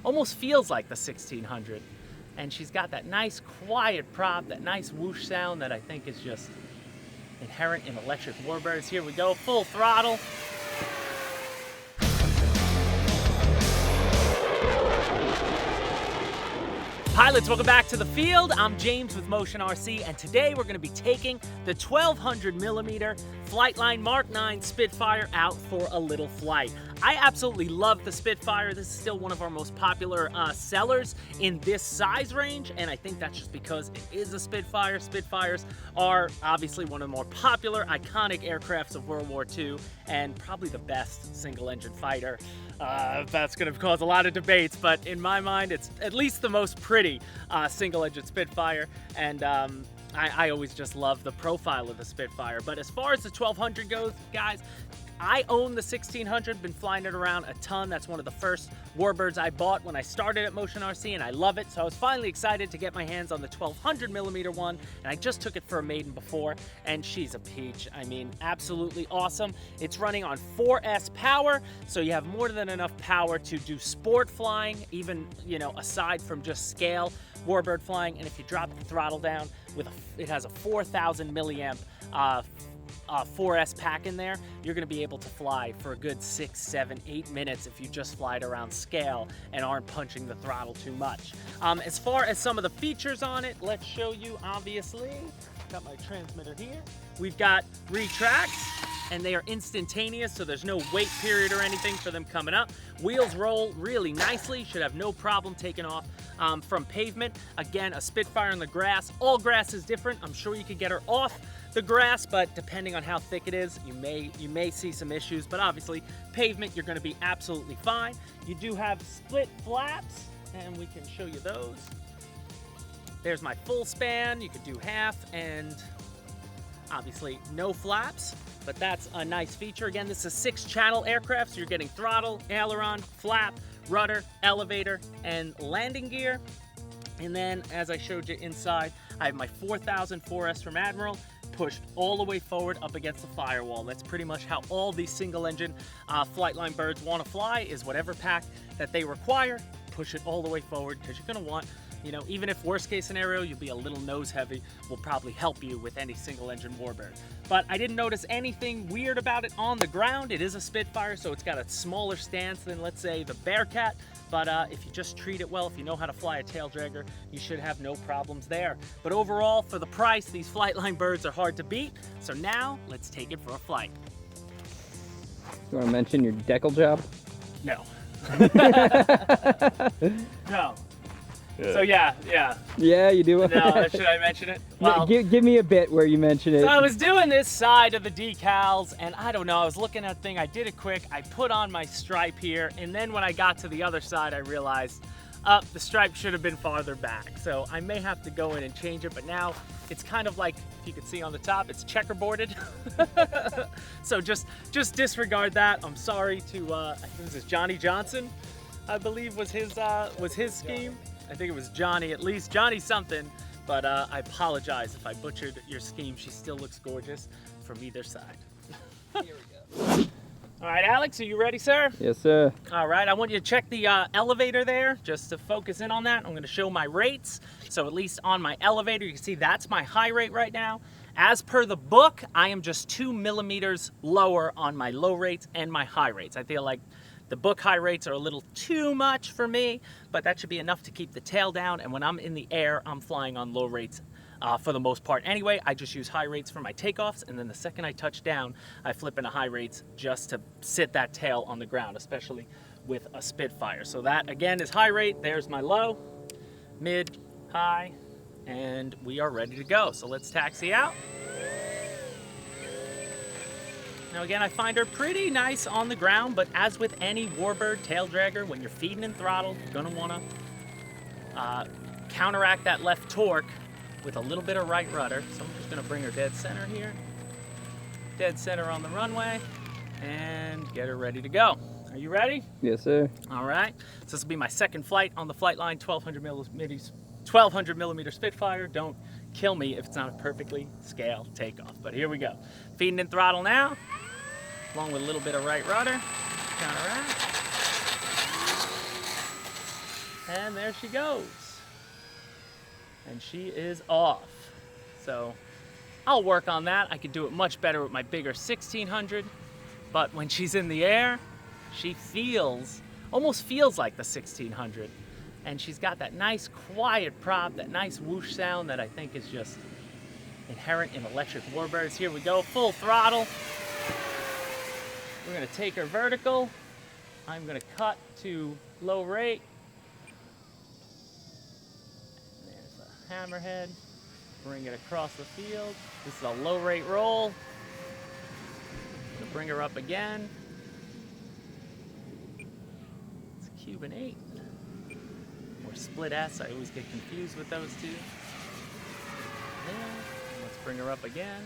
almost feels like the 1600. And she's got that nice quiet prop, that nice whoosh sound that I think is just inherent in electric warbirds. Here we go, full throttle. Pilots, welcome back to the field. I'm James with Motion RC, and today we're going to be taking the 1200mm FlightLine Mk.IX Spitfire out for a little flight. I absolutely love the Spitfire. This is still one of our most popular sellers in this size range, and I think that's just because it is a Spitfire. Spitfires are obviously one of the more popular, iconic aircrafts of World War II, and probably the best single-engine fighter. That's going to cause a lot of debates, but in my mind, it's at least the most pretty single-engine Spitfire, and I always just love the profile of the Spitfire. But as far as the 1200 goes, guys, I own the 1600, been flying it around a ton. That's one of the first warbirds I bought when I started at Motion RC, and I love it. So I was finally excited to get my hands on the 1200mm one, and I just took it for a maiden before, and she's a peach. I mean, absolutely awesome. It's running on 4S power, so you have more than enough power to do sport flying, even, you know, aside from just scale warbird flying. And if you drop the throttle down, it has a 4,000 milliamp 4S pack in there, you're going to be able to fly for a good 6, 7, 8 minutes if you just fly it around scale and aren't punching the throttle too much. As far as some of the features on it, let's show you. Obviously, got my transmitter here. We've got retracts, and they are instantaneous, so there's no wait period or anything for them coming up. Wheels roll really nicely, should have no problem taking off from pavement. Again, a Spitfire on the grass. All grass is different. I'm sure you could get her off the grass, but depending on how thick it is, you may see some issues. But obviously, pavement, you're going to be absolutely fine. You do have split flaps, and we can show you those. There's my full span. You could do half, and obviously no flaps, but that's a nice feature. Again, this is a 6-channel aircraft, so you're getting throttle, aileron, flap, rudder, elevator, and landing gear. And then, as I showed you inside, I have my 4000 4S from Admiral, pushed all the way forward up against the firewall. That's pretty much how all these single-engine FlightLine birds want to fly, is whatever pack that they require, push it all the way forward, because you're going to want, you know, even if worst case scenario, you'll be a little nose heavy, will probably help you with any single engine warbird. But I didn't notice anything weird about it on the ground. It is a Spitfire, so it's got a smaller stance than, let's say, the Bearcat. But if you just treat it well, if you know how to fly a tail dragger, you should have no problems there. But overall, for the price, these FlightLine birds are hard to beat. So now, let's take it for a flight. You want to mention your decal job? No. No. So yeah. Yeah, you do. No, should I mention it? Well, give me a bit where you mention it. So I was doing this side of the decals, and I don't know, I was looking at the thing, I did it quick, I put on my stripe here, and then when I got to the other side, I realized, the stripe should have been farther back. So I may have to go in and change it, but now it's kind of like, if you can see on the top, it's checkerboarded. So just disregard that. I'm sorry to, I think this is Johnny Johnson, I believe was his scheme. I think it was Johnnie, at least Johnny something, but I apologize if I butchered your scheme. She still looks gorgeous from either side. Here we go. All right, Alex, are you ready, sir? Yes, sir. All right, I want you to check the elevator there, just to focus in on that. I'm gonna show my rates. So at least on my elevator, you can see that's my high rate right now. As per the book, I am just 2 millimeters lower on my low rates and my high rates. I feel like the book high rates are a little too much for me, but that should be enough to keep the tail down. And when I'm in the air, I'm flying on low rates for the most part. Anyway, I just use high rates for my takeoffs, and then the second I touch down, I flip into high rates just to sit that tail on the ground, especially with a Spitfire. So that, again, is high rate. There's my low, mid, high, and we are ready to go. So let's taxi out. Now again, I find her pretty nice on the ground, but as with any warbird tail dragger, when you're feeding in throttle, you're gonna wanna counteract that left torque with a little bit of right rudder. So I'm just gonna bring her dead center here. Dead center on the runway, and get her ready to go. Are you ready? Yes, sir. All right, so this will be my second flight on the FlightLine 1200mm Spitfire. Don't kill me if it's not a perfectly scale takeoff, but here we go. Feeding in throttle now, along with a little bit of right rudder. Counteract. And there she goes. And she is off. So I'll work on that. I could do it much better with my bigger 1600, but when she's in the air, she almost feels like the 1600. And she's got that nice quiet prop, that nice whoosh sound that I think is just inherent in electric warbirds. Here we go, full throttle. We're gonna take her vertical. I'm gonna cut to low rate. There's a hammerhead. Bring it across the field. This is a low rate roll. Gonna bring her up again. It's a Cuban 8. Or split S, I always get confused with those two. Yeah. Let's bring her up again.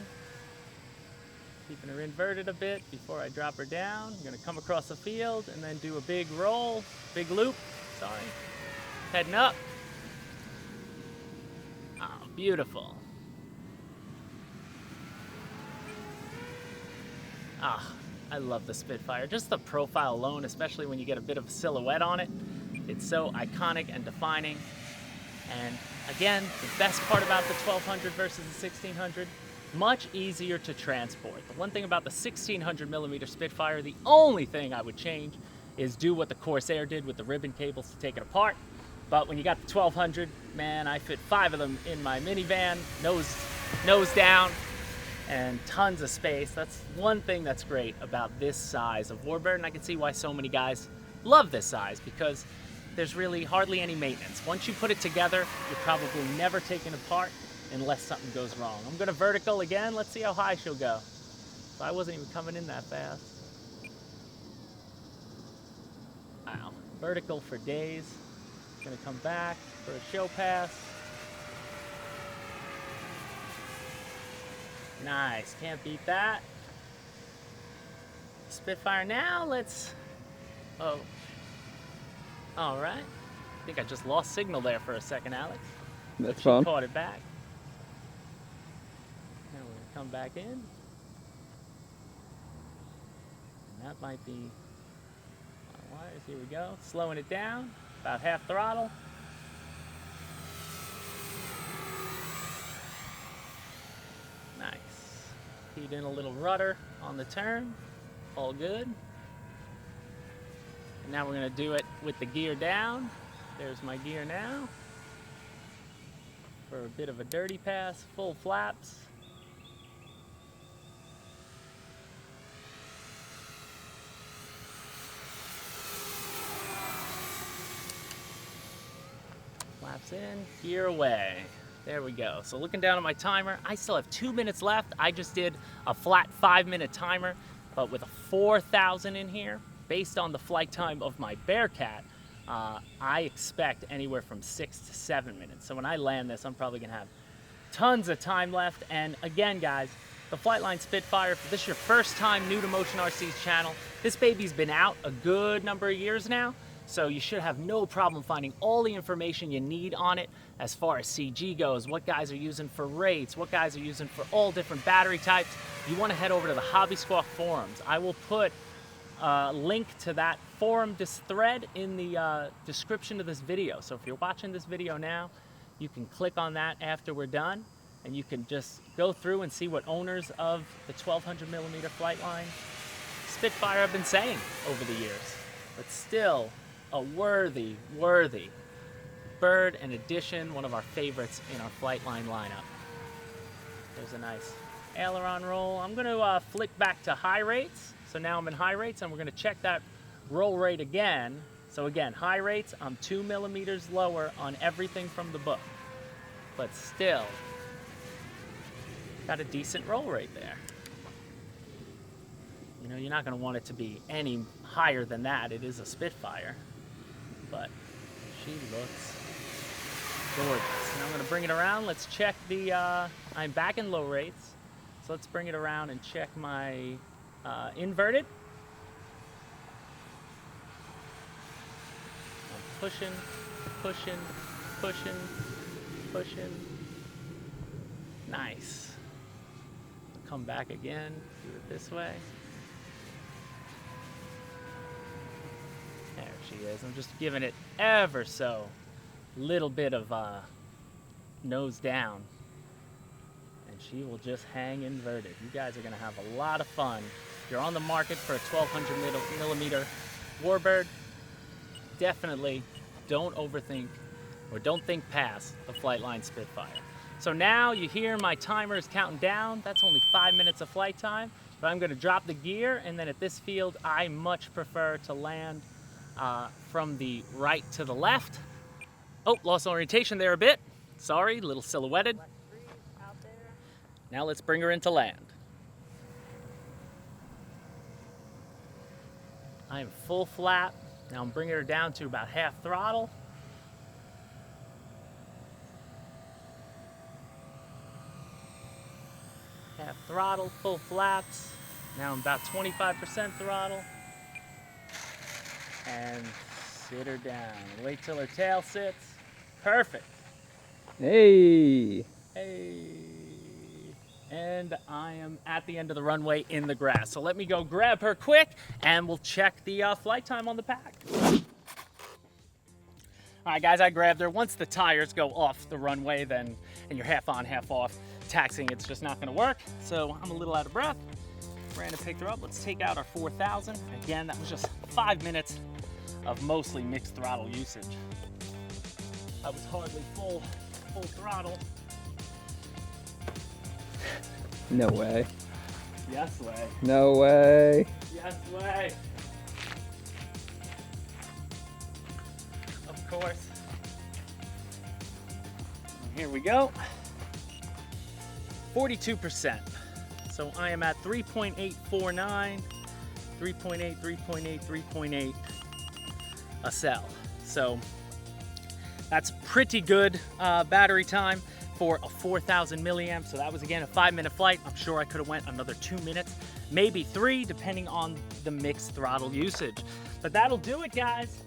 Keeping her inverted a bit before I drop her down. I'm gonna come across the field and then do a big roll, big loop, sorry. Heading up. Oh, beautiful. Ah, I love the Spitfire. Just the profile alone, especially when you get a bit of a silhouette on it. It's so iconic and defining. And again, the best part about the 1200 versus the 1600, much easier to transport. The one thing about the 1600mm Spitfire, the only thing I would change is do what the Corsair did with the ribbon cables to take it apart. But when you got the 1200, man, I fit 5 of them in my minivan, nose down, and tons of space. That's one thing that's great about this size of warbird, and I can see why so many guys love this size, because there's really hardly any maintenance. Once you put it together, you're probably never taking it apart unless something goes wrong. I'm gonna vertical again. Let's see how high she'll go. So I wasn't even coming in that fast. Wow, vertical for days. Gonna come back for a show pass. Nice, can't beat that. Spitfire now, let's, oh. All right, I think I just lost signal there for a second, Alex. That's fun. Caught it back. Now we're gonna come back in. And that might be my wires, here we go. Slowing it down, about half throttle. Nice. Feed in a little rudder on the turn, all good. And now we're gonna do it with the gear down. There's my gear now. For a bit of a dirty pass, full flaps. Flaps in, gear away. There we go. So looking down at my timer, I still have 2 minutes left. I just did a flat 5-minute timer, but with a 4,000 in here, based on the flight time of my Bearcat, I expect anywhere from 6 to 7 minutes. So when I land this, I'm probably gonna have tons of time left. And again, guys, the FlightLine Spitfire, if this is your first time new to Motion RC's channel, this baby's been out a good number of years now. So you should have no problem finding all the information you need on it as far as CG goes, what guys are using for rates, what guys are using for all different battery types. You wanna head over to the Hobby Squawk forums. I will put a link to that forum thread in the description of this video. So if you're watching this video now, you can click on that after we're done, and you can just go through and see what owners of the 1200mm FlightLine Spitfire have been saying over the years. But still, a worthy bird and addition, one of our favorites in our FlightLine lineup. There's a nice aileron roll. I'm gonna flick back to high rates. So now I'm in high rates, and we're gonna check that roll rate again. So again, high rates, I'm 2 millimeters lower on everything from the book, but still got a decent roll rate there. You know, you're not gonna want it to be any higher than that. It is a Spitfire, but she looks gorgeous. Now I'm gonna bring it around. Let's check the, I'm back in low rates. So let's bring it around and check my inverted. I'm pushing. Nice. Come back again, do it this way. There she is. I'm just giving it ever so little bit of nose down, and she will just hang inverted. You guys are gonna have a lot of fun. If you're on the market for a 1200mm warbird, definitely don't overthink or don't think past the FlightLine Spitfire. So now you hear my timer is counting down. That's only 5 minutes of flight time, but I'm gonna drop the gear, and then at this field, I much prefer to land from the right to the left. Oh, lost orientation there a bit. Sorry, a little silhouetted. Now let's bring her into land. I am full flap. Now I'm bringing her down to about half throttle. Half throttle, full flaps. Now I'm about 25% throttle. And sit her down. Wait till her tail sits. Perfect. Hey. Hey. And I am at the end of the runway in the grass. So let me go grab her quick, and we'll check the flight time on the pack. All right, guys, I grabbed her. Once the tires go off the runway, then, and you're half on, half off, taxiing, it's just not gonna work. So I'm a little out of breath. Brandon picked her up. Let's take out our 4000. Again, that was just 5 minutes of mostly mixed throttle usage. I was hardly full throttle. No way. Yes way. No way. Yes way. Of course. Here we go. 42%. So I am at 3.849, 3.8, 3.8, 3.8 a cell. So that's pretty good battery time for a 4000 milliamp. So that was, again, a 5-minute flight. I'm sure I could have went another 2 minutes, maybe 3, depending on the mixed throttle usage. But that'll do it, guys,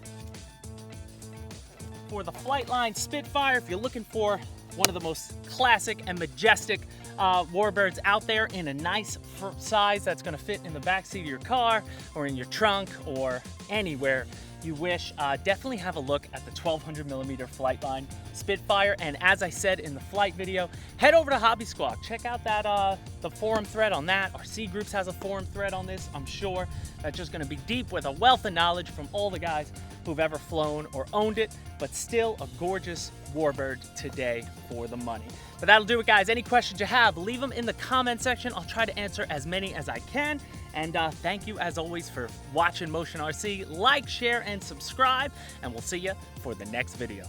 for the FlightLine Spitfire. If you're looking for one of the most classic and majestic warbirds out there in a nice size that's gonna fit in the backseat of your car or in your trunk or anywhere you wish, definitely have a look at the 1200mm FlightLine Spitfire. And as I said in the flight video, head over to Hobby Squawk. Check out that the forum thread on that. Our C Groups has a forum thread on this. I'm sure that's just gonna be deep with a wealth of knowledge from all the guys who've ever flown or owned it, but still a gorgeous warbird today for the money. But that'll do it, guys. Any questions you have, leave them in the comment section. I'll try to answer as many as I can. And thank you, as always, for watching Motion RC. Like, share, and subscribe, and we'll see you for the next video.